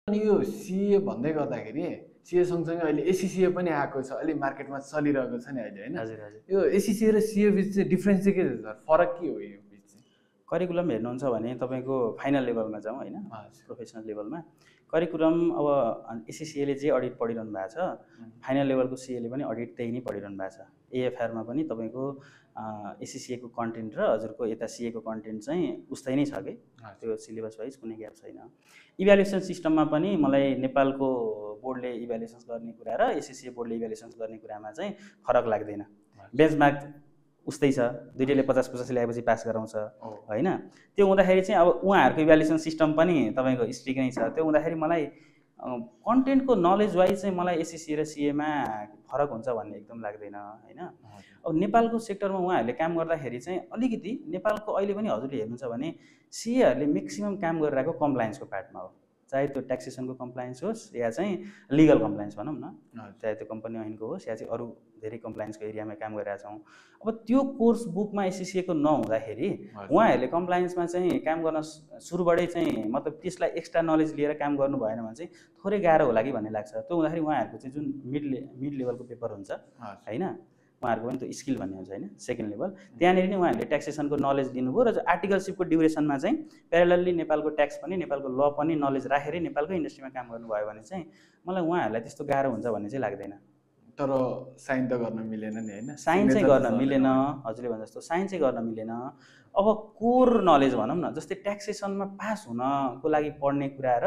अनि यो सिए भन्दै गर्दाखेरि सिए सँगसँगै अहिले एसिसिए पनि आएको छ, अलि मार्केटमा चलिरहेको छ नि अहिले होइन। हजुर हजुर। यो एसिसिए र सिए बिच चाहिँ डिफ्रेन्स चाहिँ के छ सर, फरक के हो यो बिच चाहिँ? करिकुलम हेर्नुहुन्छ भने तपाईँको फाइनल लेभलमा जाउँ होइन, प्रोफेसनल लेभलमा करिकुलम अब एसिसिएले जे अडिट पढिरहनु भएको छ, फाइनल लेभलको सिएले पनि अडिट त्यही नै पढिरहनु भएको छ। एएफआरमा पनि तपाईँको एसिसिएको कन्टेन्ट र हजुरको यता सिएको कन्टेन्ट चाहिँ उस्तै नै छ कि, त्यो सिलेबस वाइज कुनै ग्याप छैन। इभ्यालुएसन सिस्टममा पनि मलाई नेपालको बोर्डले इभ्यालुएसन गर्ने कुरा र एसिसिए बोर्डले इभ्यालुएसन गर्ने कुरामा चाहिँ फरक लाग्दैन। बेन्चमार्क उस्तै छ, दुईटैले 50-50 ल्याएपछि पास गराउँछ होइन। त्यो हुँदाखेरि चाहिँ अब उहाँहरूको इभ्यालुएसन सिस्टम पनि तपाईँको स्ट्रिक नै छ। त्यो हुँदाखेरि मलाई कन्टेन्टको नलेज वाइज चाहिँ मलाई एसिसी र सिएमा फरक हुन्छ भन्ने एकदम लाग्दैन होइन। अब नेपालको सेक्टरमा उहाँहरूले काम गर्दाखेरि चाहिँ अलिकति नेपालको अहिले पनि हजुरले हेर्नुहुन्छ भने सिएहरूले म्याक्सिमम काम गरिरहेको कम्प्लायन्सको पार्टमा हो, चाहे त्यो ट्याक्सेसनको कम्प्लायन्स होस् या चाहिँ लिगल कम्प्लायन्स भनौँ न, चाहे त्यो कम्पनी ऐनको होस् या चाहिँ अरू धेरै कम्प्लायन्सको एरियामा काम गरिरहेका छौँ। अब त्यो कोर्स बुकमा एसिसिएको नहुँदाखेरि उहाँहरूले कम्प्लायन्समा चाहिँ काम गर्न सुरुबाटै चाहिँ मतलब त्यसलाई एक्स्ट्रा नलेज लिएर काम गर्नु भएन भने चाहिँ थोरै गाह्रो होला कि भन्ने लाग्छ। त्यो हुँदाखेरि उहाँहरूको चाहिँ जुन मिड लेभलको पेपर हुन्छ होइन, उहाँहरूको पनि त्यो स्किल भन्ने हुन्छ होइन, सेकेन्ड लेभल, त्यहाँनिर नै उहाँहरूले ट्याक्सेसनको नलेज दिनुभयो र आर्टिकलसिपको ड्युरेसनमा चाहिँ प्यारलली नेपालको ट्याक्स पनि नेपालको ल पनि नलेज राखेरै नेपालकै इन्डस्ट्रीमा काम गर्नुभयो भने चाहिँ मलाई उहाँहरूलाई त्यस्तो गाह्रो हुन्छ भन्ने चाहिँ लाग्दैन। तर साइन त गर्न मिलेन नि होइन, साइन चाहिँ गर्न मिलेन, हजुरले भने जस्तो साइन चाहिँ गर्न मिलेन। अब कोर नलेज भनौँ न, जस्तै ट्याक्सेसनमा पास हुनको लागि पढ्ने कुरा र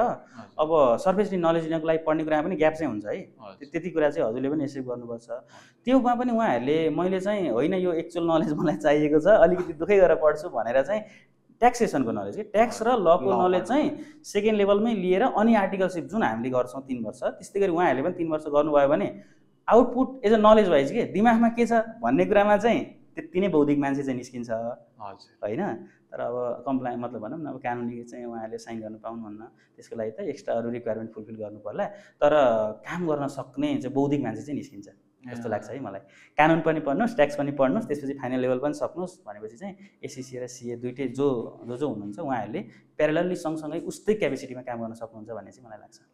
अब सर्फेसली नलेज लिनको लागि पढ्ने कुरामा पनि ग्याप चाहिँ हुन्छ है। त्यति कुरा चाहिँ हजुरले पनि एक्सेप्ट गर्नुपर्छ। त्योमा पनि उहाँहरूले मैले चाहिँ होइन यो एक्चुअल नलेज मलाई चाहिएको छ, अलिकति दुःखै गरेर पढ्छु भनेर चाहिँ ट्याक्सेसनको नलेज कि ट्याक्स र लको नलेज चाहिँ सेकेन्ड लेभलमै लिएर अनि आर्टिकलसिप जुन हामीले गर्छौँ 3 वर्ष, त्यस्तै गरी उहाँहरूले पनि 3 वर्ष गर्नुभयो भने output as a knowledge wise के दिमागमा के छ भन्ने कुरामा चाहिँ त्यति नै बौद्धिक मान्छे चाहिँ निस्किन्छ होइन। तर अब कम्प्लाइ मतलब भनौँ न अब कानुनी चाहिँ उहाँहरूले साइन गर्नु पाउनुहुन्न, त्यसको लागि त एक्स्ट्रा अरू रिक्वायरमेन्ट फुलफिल गर्नु पर्ला, तर काम गर्न सक्ने चाहिँ बौद्धिक मान्छे चाहिँ निस्किन्छ जस्तो लाग्छ है मलाई। कानुन पनि पढ्नुहोस्, ट्याक्स पनि पढ्नुहोस्, त्यसपछि फाइनल लेभल पनि सक्नुहोस् भनेपछि चाहिँ एसिसी र सिए दुइटै जो हुनुहुन्छ उहाँहरूले प्यारलली सँगसँगै उस्तै क्यापेसिटीमा काम गर्न सक्नुहुन्छ भन्ने चाहिँ मलाई लाग्छ।